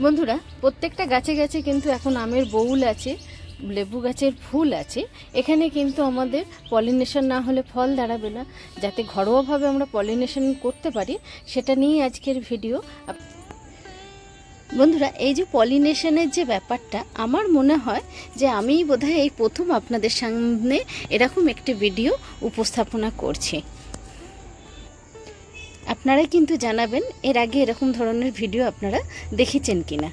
বন্ধুরা, প্রত্যেকটা গাছে গাছে কিন্তু এখন আমের বউল আছে, লেবু গাছের ফুল আছে। এখানে কিন্তু আমাদের পলিনেশন না হলে ফল দাঁড়াবে না। যাতে ঘরোয়াভাবে আমরা পলিনেশন করতে পারি সেটা নিয়ে আজকের ভিডিও। বন্ধুরা, এই যে পলিনেশনের যে ব্যাপারটা, আমার মনে হয় যে আমিই বোধহয় এই প্রথম আপনাদের সামনে এরকম একটি ভিডিও উপস্থাপনা করছি। আপনারা কিন্তু জানাবেন এর আগে এরকম ধরনের ভিডিও আপনারা দেখেছেন কিনা।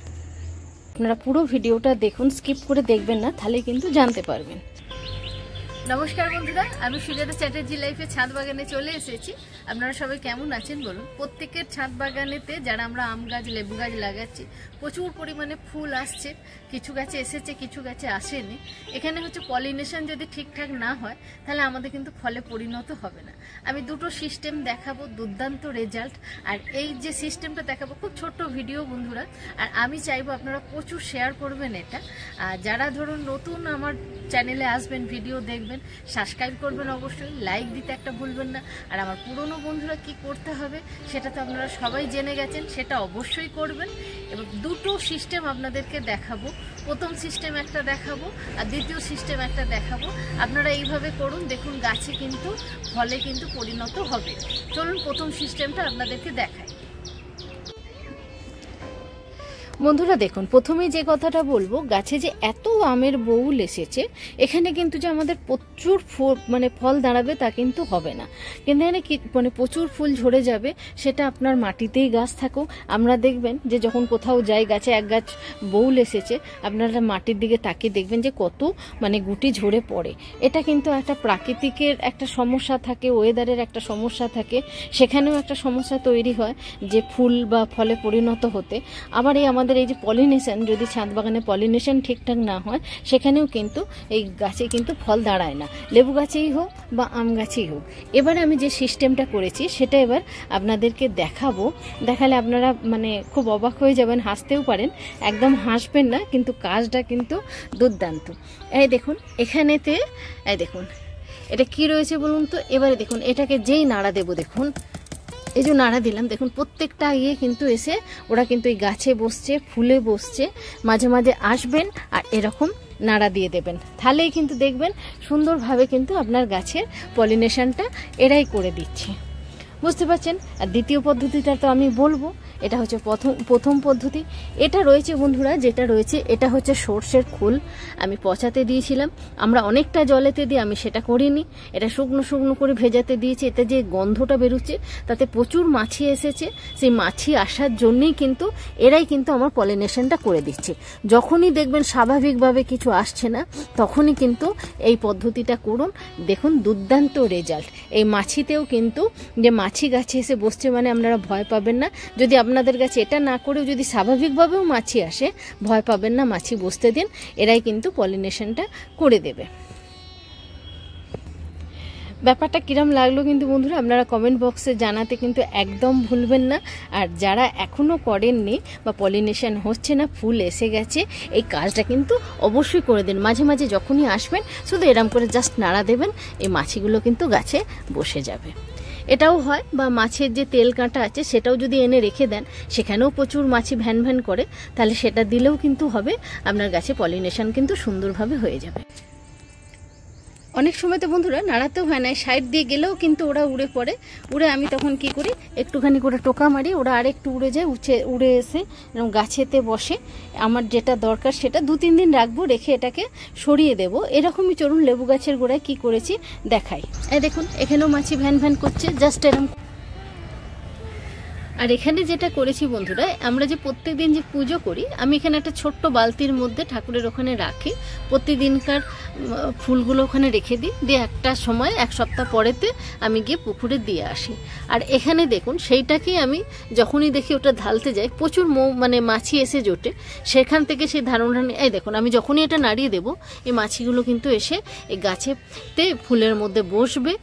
আপনারা পুরো ভিডিওটা দেখুন, স্কিপ করে দেখবেন না, তাহলে কিন্তু জানতে পারবেন। নমস্কার বন্ধুরা, আমি সুজাতা চ্যাটার্জি লাইফে ছাদ বাগানে চলে এসেছি। আপনারা সবাই কেমন আছেন বলুন। প্রত্যেকের ছাদ বাগানেতে যারা আমরা আম গাছ, লেবু গাছ লাগাচ্ছি, প্রচুর পরিমাণে ফুল আসছে। কিছু গাছে এসেছে, কিছু গাছে আসেনি। এখানে হচ্ছে পলিনেশন যদি ঠিকঠাক না হয় তাহলে আমাদের কিন্তু ফলে পরিণত হবে না। আমি দুটো সিস্টেম দেখাবো, দুর্দান্ত রেজাল্ট। আর এই যে সিস্টেমটা দেখাবো খুব ছোট্ট ভিডিও বন্ধুরা, আর আমি চাইবো আপনারা প্রচুর শেয়ার করবেন এটা। আর যারা ধরুন নতুন আমার চ্যানেলে আসবেন, ভিডিও দেখবেন, সাবস্ক্রাইব করবেন, অবশ্যই লাইক দিতে একটা ভুলবেন না। আর আমার পুরনো বন্ধুরা কি করতে হবে সেটা তো আপনারা সবাই জেনে গেছেন, সেটা অবশ্যই করবেন। এবং দুটো সিস্টেম আপনাদেরকে দেখাবো, প্রথম সিস্টেম একটা দেখাবো আর দ্বিতীয় সিস্টেম একটা দেখাবো। আপনারা এইভাবে করুন, দেখুন গাছে কিন্তু ফলে কিন্তু পরিণত হবে। চলুন প্রথম সিস্টেমটা আপনাদেরকে দেখাই। বন্ধুরা দেখুন, প্রথমেই যে কথাটা বলবো, গাছে যে এত আমের বউল এসেছে, এখানে কিন্তু যে আমাদের প্রচুর ফল দাঁড়াবে তা কিন্তু হবে না। কিন্তু এখানে প্রচুর ফুল ঝরে যাবে, সেটা আপনার মাটিতেই গাছ থাকুক। আমরা দেখবেন যে যখন কোথাও যাই, গাছে এক গাছ বউল এসেছে, আপনারা মাটির দিকে তাকিয়ে দেখবেন যে কত গুটি ঝরে পড়ে। এটা কিন্তু একটা প্রাকৃতিকের একটা সমস্যা থাকে, ওয়েদারের একটা সমস্যা থাকে, সেখানেও একটা সমস্যা তৈরি হয় যে ফুল বা ফলে পরিণত হতে। আবার আমাদের এই যে পলিনেশন, যদি ছাদ বাগানে পলিনেশন ঠিকঠাক না হয়, সেখানেও কিন্তু এই গাছে কিন্তু ফল দাঁড়ায় না, লেবু গাছেই হোক বা আম গাছেই হোক। এবার আমি যে সিস্টেমটা করেছি সেটা এবার আপনাদেরকে দেখাবো। দেখালে আপনারা খুব অবাক হয়ে যাবেন, হাসতেও পারেন, একদম হাসবেন না, কিন্তু কাজটা কিন্তু দুর্দান্ত। এই দেখুন এখানেতে, এই দেখুন এটা কি রয়েছে বলুন তো। এবারে দেখুন এটাকে যেই নাড়া দেব, দেখুন এই যে নাড়া দিলাম, দেখুন প্রত্যেকটা কিন্তু এসে ওরা কিন্তু এই গাছে বসছে, ফুলে বসছে। মাঝে মাঝে আসবেন আর এরকম নাড়া দিয়ে দেবেন, তাহলেই কিন্তু দেখবেন সুন্দরভাবে কিন্তু আপনার গাছের পলিনেশনটা এরাই করে দিচ্ছে। বুঝতে পারছেন? আর দ্বিতীয় পদ্ধতিটা তো আমি বলবো, এটা হচ্ছে প্রথম পদ্ধতি। এটা রয়েছে বন্ধুরা, যেটা রয়েছে এটা হচ্ছে সর্ষের খোল। আমি পচাতে দিয়েছিলাম, আমরা অনেকটা জলেতে দিয়ে আমি সেটা করিনি, এটা শুকনো শুকনো করে ভেজাতে দিয়েছি। এতে যে গন্ধটা বেরোচ্ছে তাতে প্রচুর মাছি এসেছে, সেই মাছি আসার জন্যই কিন্তু এরাই কিন্তু আমার পলিনেশনটা করে দিচ্ছে। যখনই দেখবেন স্বাভাবিকভাবে কিছু আসছে না, তখনই কিন্তু এই পদ্ধতিটা করুন, দেখুন দুর্দান্ত রেজাল্ট। এই মাছিতেও কিন্তু যে মাছি গাছে এসে বসছে আপনারা ভয় পাবেন না। যদি আপনাদের কাছে এটা না করেও যদি স্বাভাবিকভাবেও মাছি আসে, ভয় পাবেন না, মাছি বসতে দিন, এরাই কিন্তু পলিনেশনটা করে দেবে। ব্যাপারটা কিরম লাগলো কিন্তু বন্ধুরা আপনারা কমেন্ট বক্সে জানাতে কিন্তু একদম ভুলবেন না। আর যারা এখনও করেননি বা পলিনেশন হচ্ছে না, ফুল এসে গেছে, এই কাজটা কিন্তু অবশ্যই করে দিন। মাঝে মাঝে যখনই আসবেন শুধু এরম করে জাস্ট নাড়া দেবেন, এই মাছিগুলো কিন্তু গাছে বসে যাবে। এটাও হয়, বা মাছের যে তেল কাঁটা আছে সেটাও যদি এনে রেখে দেন, সেখানেও প্রচুর মাছি ভ্যান ভ্যান করে, তাহলে সেটা দিলেও কিন্তু হবে, আপনার গাছে পলিনেশন কিন্তু সুন্দরভাবে হয়ে যাবে। অনেক সময় তো বন্ধুরা নাড়াতেও হয় না, সাইড দিয়ে গেলেও কিন্তু ওরা উড়ে পড়ে। উড়ে আমি তখন কি করি, একটুখানি করে টোকা মারি, ওরা আরেকটু উড়ে যায়, উড়ে এসে এরকম গাছেতে বসে। আমার যেটা দরকার সেটা 2-3 দিন রাখবো, রেখে এটাকে সরিয়ে দেব। এরকমই চলুন লেবু গাছের গোড়ায় কি করেছি দেখাই। এই দেখুন এখানেও মাছি ভ্যান ভ্যান করছে, জাস্ট এরকম। আর এখানে যেটা করেছি বন্ধুরা, আমরা যে প্রত্যেক দিন যে পুজো করি, আমি এখানে একটা ছোট্ট বালতির মধ্যে ঠাকুরের ওখানে রাখি, প্রতিদিনকার ফুলগুলো ওখানে রেখে দিই, দিয়ে একটা সময় 1 সপ্তাহ পরেতে আমি গিয়ে পুকুরে দিয়ে আসি। আর এখানে দেখুন সেইটাকেই আমি যখনই দেখি ওটা ঢালতে যাই, প্রচুর মাছি এসে জোটে, সেখান থেকে সেই ধারণা নিয়ে, এই দেখুন আমি যখনই এটা নাড়িয়ে দেবো, এই মাছিগুলো কিন্তু এসে এই গাছেতে ফুলের মধ্যে বসবে,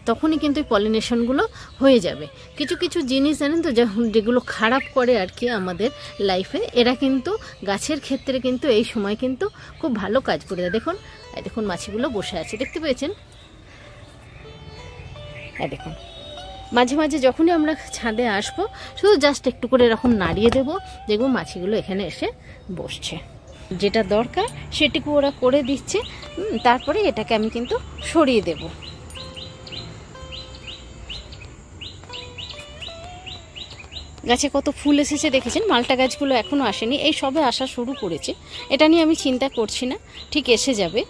তখনই কিন্তু এই পলিনেশনগুলো হয়ে যাবে। কিছু কিছু জিনিস জানেন তো, যেগুলো খারাপ করে আর কি আমাদের লাইফে, এরা কিন্তু গাছের ক্ষেত্রে কিন্তু এই সময় কিন্তু খুব ভালো কাজ করে দেয়। দেখুন মাছিগুলো বসে আছে, দেখতে পেয়েছেন? দেখুন মাঝে মাঝে যখনই আমরা ছাদে আসবো শুধু জাস্ট একটু করে এরকম নাড়িয়ে দেবো, দেখবো মাছিগুলো এখানে এসে বসছে। যেটা দরকার সেটুকু ওরা করে দিচ্ছে। তারপরে এটাকে আমি কিন্তু সরিয়ে দেব। গাছে কত ফুল এসেছে দেখেছেন, মালটা গাছগুলো এখনও আসেনি, এই সবে আসা শুরু করেছে। এটা নিয়ে আমি চিন্তা করছি না, ঠিক এসে যাবে।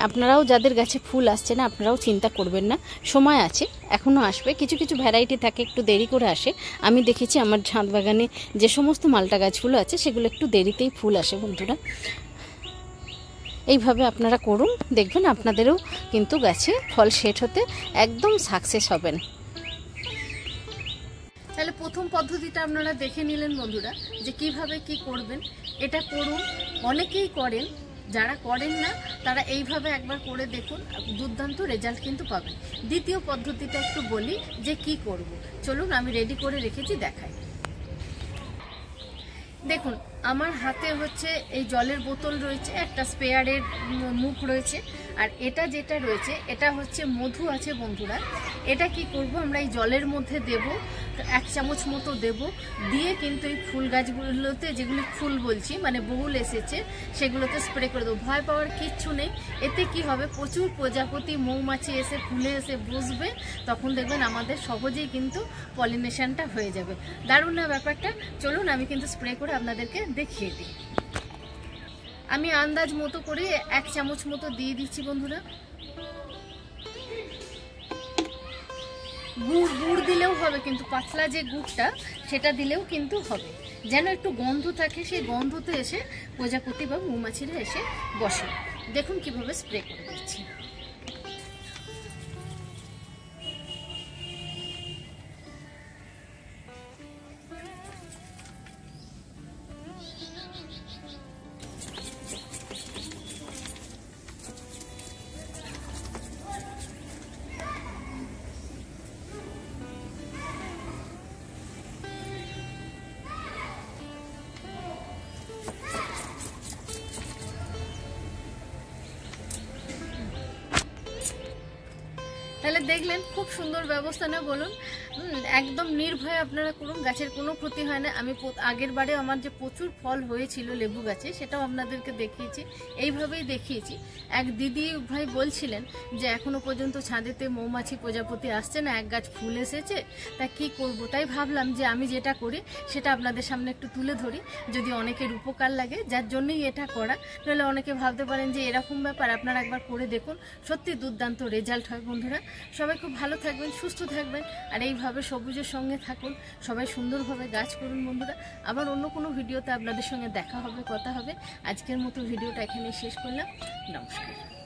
আপনারাও যাদের গাছে ফুল আসছে না আপনারাও চিন্তা করবেন না, সময় আছে, এখনও আসবে। কিছু কিছু ভ্যারাইটি থাকে একটু দেরি করে আসে। আমি দেখেছি আমার ছাদ বাগানে যে সমস্ত মালটা গাছগুলো আছে সেগুলো একটু দেরিতেই ফুল আসে বন্ধুরা। এইভাবে আপনারা করুন, দেখবেন আপনাদেরও কিন্তু গাছে ফল সেট হতে একদম সাকসেস হবেন। তাহলে প্রথম পদ্ধতিটা আপনারা দেখে নিলেন বন্ধুরা, যে কিভাবে কি করবেন। এটা করুন, অনেকেই করেন, যারা করেন না তারা এইভাবে একবার করে দেখুন, দুর্দান্ত রেজাল্ট কিন্তু পাবেন। দ্বিতীয় পদ্ধতিটা একটু বলি যে কি করব। চলুন আমি রেডি করে রেখেছি, দেখাই। দেখুন আমার হাতে হচ্ছে এই জলের বোতল রয়েছে, একটা স্পেয়ারের মুখ রয়েছে, আর এটা যেটা রয়েছে এটা হচ্ছে মধু আছে বন্ধুরা। এটা কি করব, আমরা এই জলের মধ্যে দেব, 1 চামচ মতো দেব, দিয়ে কিন্তু এই ফুল গাছগুলোতে, যেগুলি ফুল বলছি মানে বহুল এসেছে, সেগুলোতে স্প্রে করে দেবো। ভয় পাওয়ার কিচ্ছু নেই। এতে কি হবে, প্রচুর প্রজাপতি মৌমাছি এসে ফুলে এসে বসবে, তখন দেখবেন আমাদের সহজেই কিন্তু পলিনেশনটা হয়ে যাবে। দারুণ না ব্যাপারটা? চলুন আমি কিন্তু স্প্রে করে আপনাদেরকে দেখিয়ে দিই। আমি আন্দাজ মতো করে 1 চামচ মতো দিয়ে দিচ্ছি বন্ধুরা। গুড় দিলেও হবে, কিন্তু পাতলা যে গুড়টা সেটা দিলেও কিন্তু হবে, যেন একটু গন্ধ থাকে, সেই গন্ধতে এসে প্রজাপতি বা মৌমাছিরা এসে বসে। দেখুন কিভাবে স্প্রে করে দিচ্ছি। তাহলে দেখলেন খুব সুন্দর ব্যবস্থা না বলুন? একদম নির্ভয়ে আপনারা করুন, গাছের কোনো ক্ষতি হয় না। আমি আগের বারে আমার যে প্রচুর ফল হয়েছিল লেবু গাছে, সেটাও আপনাদেরকে দেখিয়েছি, এইভাবেই দেখিয়েছি। এক দিদি ভাই বলছিলেন যে এখনো পর্যন্ত ছাদেতে মৌমাছি প্রজাপতি আসছে না, এক গাছ ফুল এসেছে, তা কি করব। তাই ভাবলাম যে আমি যেটা করি সেটা আপনাদের সামনে একটু তুলে ধরি, যদি অনেকের উপকার লাগে, যার জন্যই এটা করা। নাহলে অনেকে ভাবতে পারেন যে এরকম ব্যাপার, আপনারা একবার করে দেখুন, সত্যি দুর্দান্ত রেজাল্ট হয় বন্ধুরা। সবাই খুব ভালো থাকবেন, সুস্থ থাকবেন, আর এইভাবে সবুজের সঙ্গে থাকুন। সবাই সুন্দরভাবে গাছ করুন বন্ধুরা। আবার অন্য কোনো ভিডিওতে আপনাদের সঙ্গে দেখা হবে, কথা হবে। আজকের মতো ভিডিওটা এখানেই শেষ করলাম। নমস্কার।